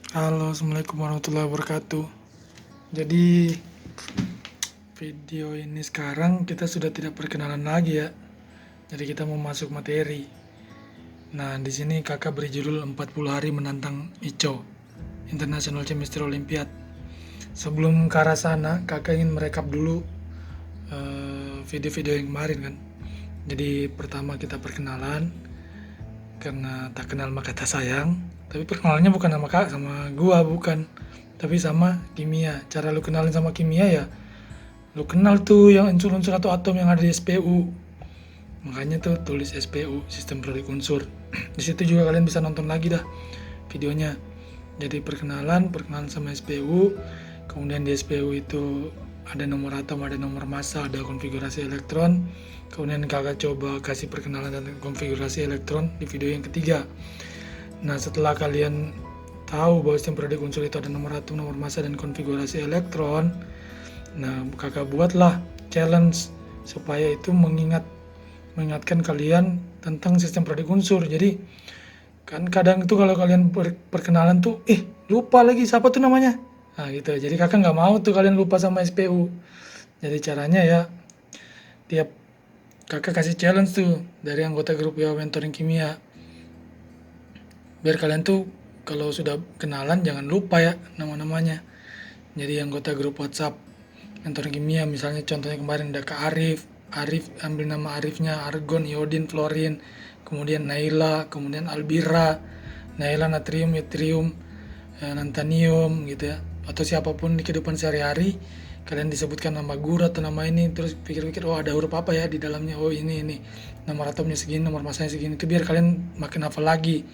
Halo, Assalamualaikum warahmatullahi wabarakatuh. Jadi, video ini sekarang kita sudah tidak perkenalan lagi ya. Jadi kita mau masuk materi. Nah, di sini kakak beri judul 40 hari menantang ICO, International Chemistry Olympiad. Sebelum ke arah sana, kakak ingin merekap dulu video-video yang kemarin kan. Jadi pertama kita perkenalan, karena tak kenal maka tak sayang. Tapi perkenalannya bukan sama kak, sama gua bukan, tapi sama kimia. Cara lu kenalin sama kimia ya, lu kenal tuh yang unsur-unsur atau atom yang ada di SPU. Makanya tuh tulis SPU, sistem periodik unsur. Di situ juga kalian bisa nonton lagi dah videonya. Jadi perkenalan sama SPU. Kemudian di SPU itu ada nomor atom, ada nomor massa, ada konfigurasi elektron. Kemudian kakak coba kasih perkenalan dan konfigurasi elektron di video yang ketiga. Nah, setelah kalian tahu bahwa sistem periodik unsur itu ada nomor atom, nomor massa, dan konfigurasi elektron, nah kakak buatlah challenge supaya itu mengingatkan kalian tentang sistem periodik unsur. Jadi kan kadang itu kalau kalian perkenalan tuh lupa lagi siapa tuh namanya. Nah gitu. Jadi kakak nggak mau tuh kalian lupa sama SPU. Jadi caranya ya, tiap kakak kasih challenge tuh dari anggota grup ya mentoring kimia, biar kalian tuh kalau sudah kenalan jangan lupa ya nama-namanya. Jadi anggota grup WhatsApp mentoring kimia, misalnya contohnya kemarin ada Kak Arif ambil nama Arifnya argon, iodin, fluorin, kemudian Naila, kemudian Albira, Naila natrium, yttrium, nantanium gitu ya. Atau siapapun di kehidupan sehari-hari kalian disebutkan nama guru atau nama ini, terus pikir-pikir oh ada huruf apa ya di dalamnya, oh ini nomor atomnya segini, nomor masanya segini, itu biar kalian makin hafal lagi.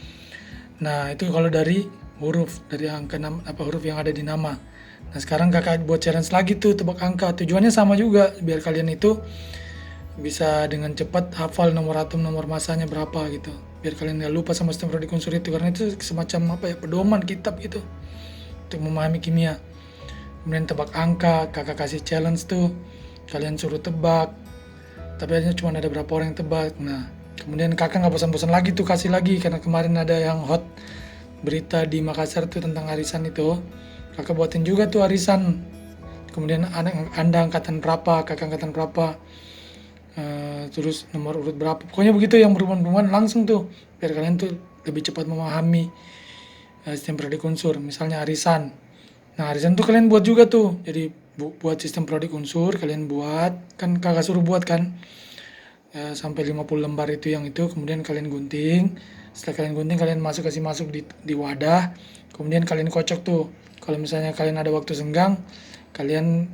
Nah itu kalau dari huruf, dari angka huruf yang ada di nama. Nah sekarang kakak buat challenge lagi tuh tebak angka. Tujuannya sama juga, biar kalian itu bisa dengan cepat hafal nomor atom, nomor masanya berapa gitu. Biar kalian gak lupa sama sistem periodik unsur itu, karena itu semacam pedoman kitab gitu untuk memahami kimia. Kemudian tebak angka, kakak kasih challenge tuh, kalian suruh tebak, tapi hanya cuma ada berapa orang yang tebak. Nah kemudian kakak nggak bosan-bosan lagi tuh kasih lagi, karena kemarin ada yang hot berita di Makassar tuh tentang arisan itu. Kakak buatin juga tuh arisan. Kemudian anda angkatan berapa, kakak angkatan berapa, terus nomor urut berapa, pokoknya begitu yang berhubungan langsung tuh, biar kalian tuh lebih cepat memahami sistem periodik unsur. Misalnya arisan, nah arisan tuh kalian buat juga tuh. Jadi buat sistem periodik unsur kalian buat, kan kakak suruh buat kan, sampai 50 lembar itu yang itu, kemudian kalian gunting. Setelah kalian gunting, kalian kasih masuk di wadah, kemudian kalian kocok tuh. Kalau misalnya kalian ada waktu senggang, kalian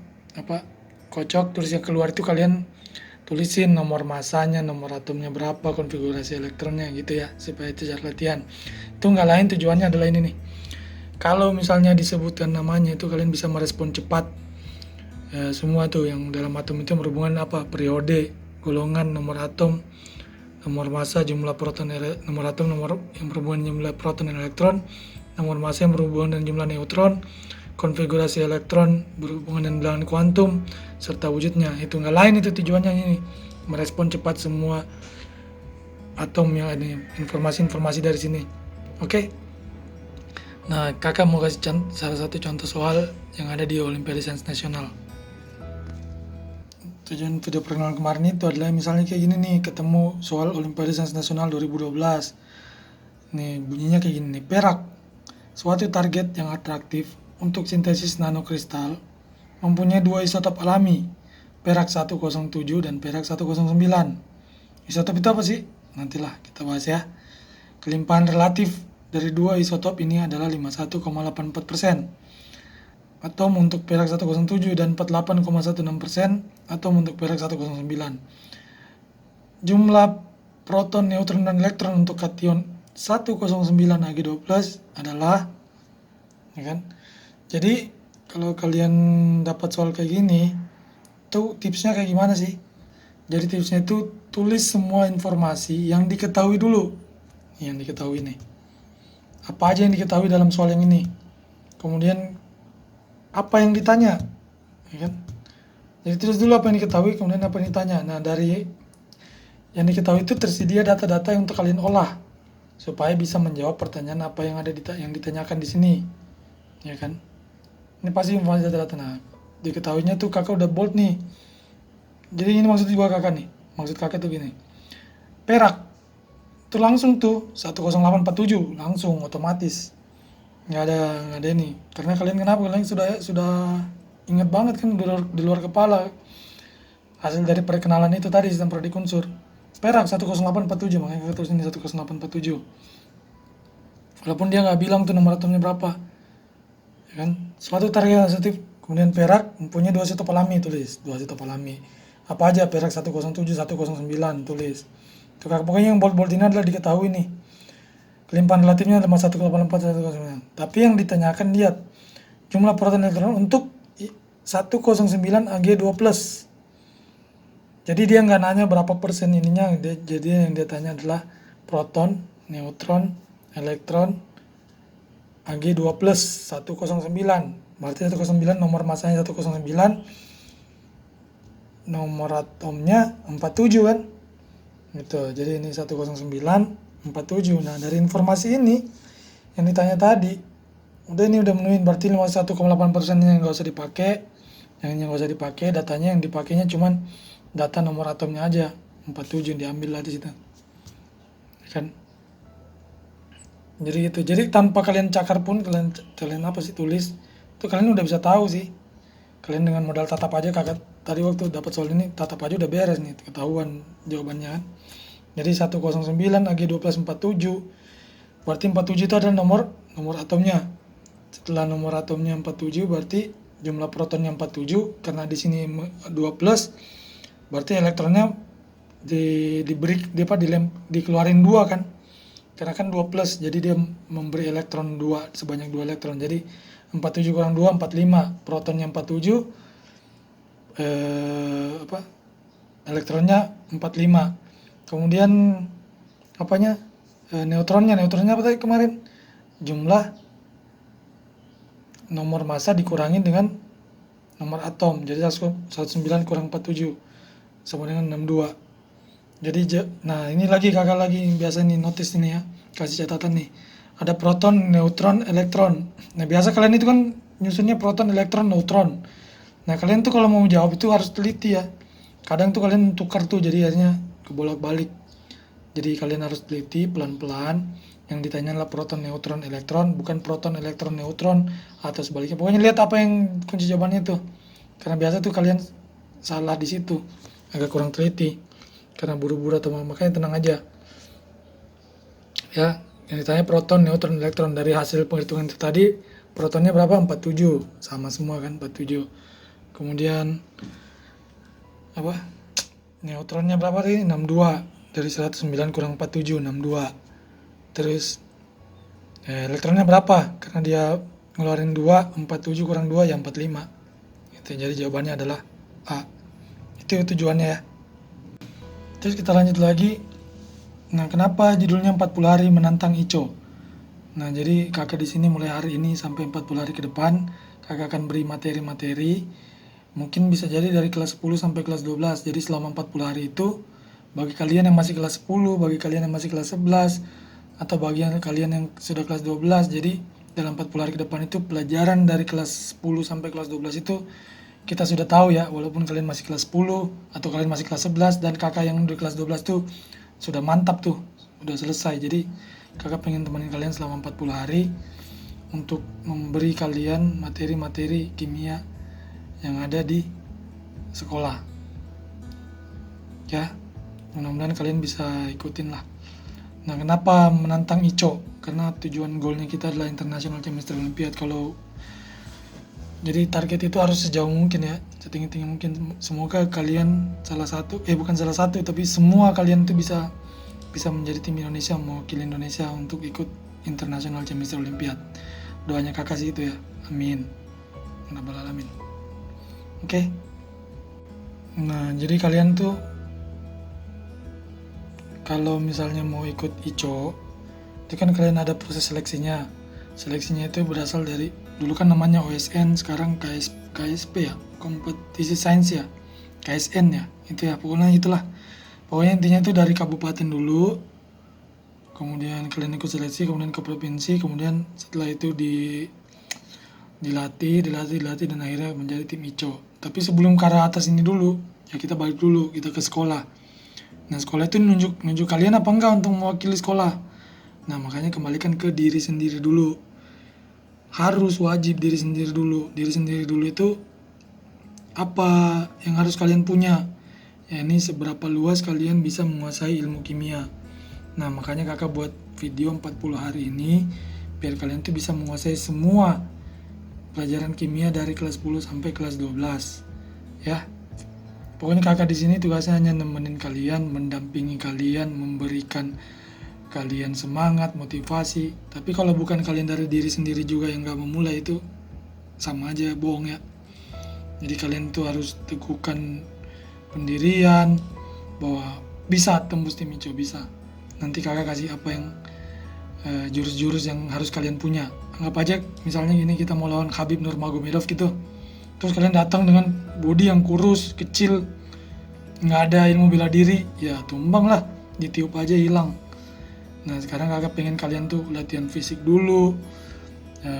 kocok, terus yang keluar itu kalian tulisin nomor masanya, nomor atomnya berapa, konfigurasi elektronnya gitu ya, supaya itu cara latihan. Itu nggak lain, tujuannya adalah ini nih, kalau misalnya disebutkan namanya itu kalian bisa merespon cepat. Semua tuh yang dalam atom itu berhubungan periode, golongan, nomor atom, nomor massa, jumlah proton, nomor atom, nomor yang berhubungan jumlah proton dan elektron, nomor massa yang berhubungan dengan jumlah neutron, konfigurasi elektron berhubungan dengan bilangan kuantum, serta wujudnya. Itu nggak lain, itu tujuannya ini, merespon cepat semua atom yang ada informasi-informasi dari sini. Oke. Nah, kakak mau kasih salah satu contoh soal yang ada di Olimpiade Sains Nasional. Tujuan video perkenalan kemarin itu adalah misalnya kayak gini nih, ketemu soal Olimpiade Sains Nasional 2012. Nih bunyinya kayak gini nih, perak, suatu target yang atraktif untuk sintesis nanokristal, mempunyai dua isotop alami, perak 107 dan perak 109. Isotop itu apa sih? Nantilah kita bahas ya. Kelimpahan relatif dari dua isotop ini adalah 51,84%. Atom untuk perak 107 dan 48,16%, atom untuk perak 109. Jumlah proton, neutron, dan elektron untuk kation 109 Ag12 adalah, ya kan? Jadi kalau kalian dapat soal kayak gini, tuh tipsnya kayak gimana sih? Jadi tipsnya itu tulis semua informasi yang diketahui dulu. Yang diketahui nih, apa aja yang diketahui dalam soal yang ini. Kemudian apa yang ditanya, ya kan? Jadi tulis dulu apa yang diketahui, kemudian apa yang ditanya. Nah dari yang diketahui itu tersedia data-data yang untuk kalian olah supaya bisa menjawab pertanyaan apa yang ada yang ditanyakan di sini. ya kan? Ini pasti informasi data-data. Nah, diketahuinya tuh kakak udah bold nih. Jadi ini maksud juga kakak nih. Maksud kakak tuh gini. Perak tuh langsung tuh 10847 langsung otomatis. Nggak ada ini. Karena kalian kenapa? Kalian sudah ingat banget kan di luar kepala hasil dari perkenalan itu tadi sistem prodik unsur. Perak 10847 makanya kakak tulis ini 10847. Walaupun dia nggak bilang tuh nomor atomnya berapa. Ya kan? Suatu target sensitif. Kemudian perak mempunyai 2 sitopolami, tulis 2 sitopolami. Apa aja perak 107, 109 tulis. Tuh, pokoknya yang bold ini adalah diketahui nih. Kelimpahan relatifnya adalah 1,84, 109. Tapi yang ditanyakan lihat jumlah proton elektron untuk 109 Ag2+. Jadi dia nggak nanya berapa persen ininya, jadi yang dia tanya adalah proton, neutron, elektron, Ag2+, 109. Berarti 109 nomor masanya 109, nomor atomnya 47 kan? Gitu. Jadi ini 109, 47. Nah, dari informasi ini yang ditanya tadi, udah menuhin, berarti 51,8% yang nggak usah dipakai. Yang nggak usah dipakai, datanya yang dipakainya cuman data nomor atomnya aja, 47 diambil lah di situ. Kan? Jadi gitu. Jadi tanpa kalian cakar pun kalian apa sih tulis, itu kalian udah bisa tahu sih. Kalian dengan modal tatap aja, kakak tadi waktu dapat soal ini tatap aja udah beres nih, ketahuan jawabannya kan. Jadi 109 Ag2+47. Berarti 47 itu adalah nomor atomnya. Setelah nomor atomnya 47 berarti jumlah protonnya 47, karena di sini 2+, berarti elektronnya dikeluarin 2 kan. Karena kan 2+, jadi dia memberi elektron 2 sebanyak 2 elektron. Jadi 47 kurang 2 45, protonnya 47, elektronnya 45. Kemudian neutronnya apa tadi kemarin? Jumlah nomor massa dikurangi dengan nomor atom. Jadi 109 kurang 47 sama dengan 62. Jadi nah ini lagi kakak lagi biasa nih notice ini ya, kasih catatan nih. Ada proton, neutron, elektron. Nah, biasa kalian itu kan nyusunnya proton, elektron, neutron. Nah, kalian tuh kalau mau jawab itu harus teliti ya. Kadang tuh kalian tukar tuh, jadi akhirnya kebolak-balik. Jadi kalian harus teliti pelan-pelan. Yang ditanya adalah proton, neutron, elektron, bukan proton, elektron, neutron, atau sebaliknya. Pokoknya lihat apa yang kunci jawabannya tuh. Karena biasa tuh kalian salah di situ, agak kurang teliti. Karena buru-buru atau makanya tenang aja. Ya, yang ditanya proton, neutron, elektron. Dari hasil penghitungan itu tadi, protonnya berapa? 47. Sama semua kan, 47. Kemudian neutronnya berapa tadi? 62. Dari 109 kurang 47, 62. Terus elektronnya berapa? Karena dia ngeluarin 2, 47 kurang 2 ya 45. Itu jadi jawabannya adalah A. Itu tujuannya ya. Terus kita lanjut lagi. Nah, kenapa judulnya 40 hari menantang ICO? Nah, jadi kakak di sini mulai hari ini sampai 40 hari ke depan, kakak akan beri materi-materi. Mungkin bisa jadi dari kelas 10 sampai kelas 12. Jadi selama 40 hari itu, bagi kalian yang masih kelas 10, bagi kalian yang masih kelas 11, atau bagi kalian yang sudah kelas 12, jadi dalam 40 hari ke depan itu pelajaran dari kelas 10 sampai kelas 12 itu kita sudah tahu ya, walaupun kalian masih kelas 10 atau kalian masih kelas 11 dan kakak yang di kelas 12 tuh sudah mantap tuh, udah selesai. Jadi kakak pengen temenin kalian selama 40 hari untuk memberi kalian materi-materi kimia yang ada di sekolah. Ya, mudah-mudahan kalian bisa ikutin lah. Nah, kenapa menantang ICO? Karena tujuan goalnya kita adalah International Chemistry Olympiad. Jadi target itu harus sejauh mungkin ya, setinggi-tinggi mungkin. Semoga kalian bukan salah satu, tapi semua kalian tuh bisa menjadi tim Indonesia, mewakili Indonesia untuk ikut International Chemistry Olympiad. Doanya kakak sih itu ya, amin. Rabbal alamin. Oke. Nah, jadi kalian tuh kalau misalnya mau ikut ICO, itu kan kalian ada proses seleksinya. Seleksinya itu berasal dari, dulu kan namanya OSN, sekarang KSP ya, kompetisi sains ya, KSN ya, itu ya, pokoknya itulah. Pokoknya intinya itu dari kabupaten dulu, kemudian kalian ikut seleksi, kemudian ke provinsi, kemudian setelah itu dilatih dan akhirnya menjadi tim ICO. Tapi sebelum ke arah atas ini dulu, ya kita balik dulu, kita ke sekolah. Nah, sekolah itu nunjuk kalian apa enggak untuk mewakili sekolah. Nah, makanya kembalikan ke diri sendiri dulu. Harus wajib diri sendiri dulu. Diri sendiri dulu itu apa yang harus kalian punya. Ya, ini seberapa luas kalian bisa menguasai ilmu kimia. Nah, makanya kakak buat video 40 hari ini biar kalian tuh bisa menguasai semua pelajaran kimia dari kelas 10 sampai kelas 12. Ya. Pokoknya kakak di sini tugasnya hanya nemenin kalian, mendampingi kalian, memberikan kalian semangat, motivasi. Tapi kalau bukan kalian dari diri sendiri juga yang gak memulai, itu sama aja bohong ya. Jadi kalian tuh harus teguhkan pendirian bahwa bisa tembus tim ICO, bisa. Nanti kakak kasih apa yang jurus-jurus yang harus kalian punya. Anggap aja misalnya gini, kita mau lawan Khabib Nurmagomedov gitu, terus kalian datang dengan body yang kurus, kecil, nggak ada ilmu bela diri, ya tumbang lah, ditiup aja hilang. Nah, sekarang kakak pengen kalian tuh latihan fisik dulu,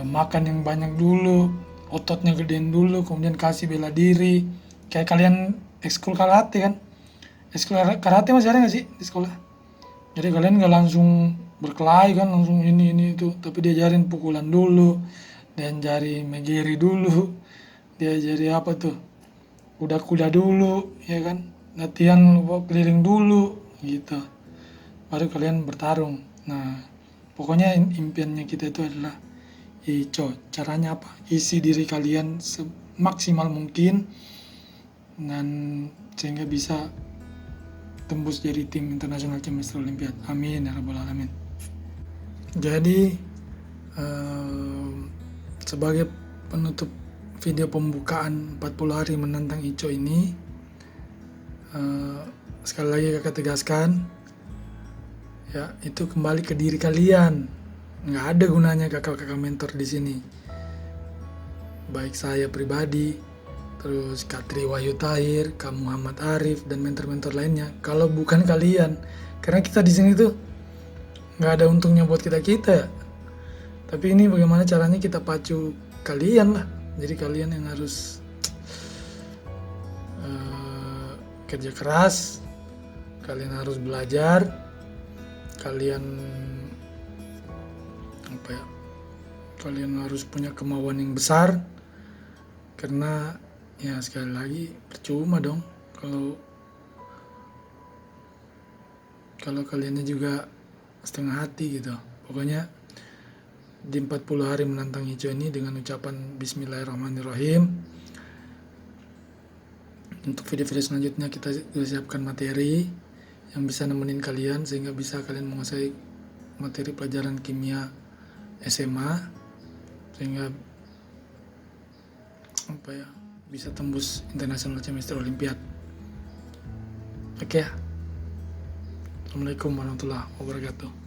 makan yang banyak dulu, ototnya gedein dulu, kemudian kasih bela diri. Kayak kalian ekskul karate kan, ekskul karate masih ada nggak sih di sekolah? Jadi kalian nggak langsung berkelahi kan, langsung ini itu, tapi diajarin pukulan dulu, diajari megiri dulu, diajari apa tuh, kuda dulu, ya kan, latihan keliling dulu gitu, baru kalian bertarung. Nah, pokoknya impiannya kita itu adalah ICO. Caranya apa? Isi diri kalian semaksimal mungkin dan sehingga bisa tembus jadi tim internasional chemistry Olympiad. Amin ya rabbal alamin. Jadi sebagai penutup video pembukaan 40 hari menantang ICO ini, sekali lagi kakak tegaskan, ya itu kembali ke diri kalian. Nggak ada gunanya kakak-kakak mentor di sini. Baik saya pribadi, terus Kak Tri Wahyu Tahir, Kak Muhammad Arif, dan mentor-mentor lainnya, kalau bukan kalian. Karena kita di sini tuh nggak ada untungnya buat kita ya. Tapi ini bagaimana caranya kita pacu kalian lah. Jadi kalian yang harus kerja keras, kalian harus belajar, kalian kalian harus punya kemauan yang besar. Karena ya sekali lagi percuma dong kalau kaliannya juga setengah hati gitu. Pokoknya di 40 hari menantang ICO ini dengan ucapan Bismillahirrahmanirrahim. Untuk video-video selanjutnya kita sudah siapkan materi yang bisa nemenin kalian sehingga bisa kalian menguasai materi pelajaran kimia SMA sehingga bisa tembus International Chemistry Olympiad. Oke ya. Assalamualaikum warahmatullahi wabarakatuh.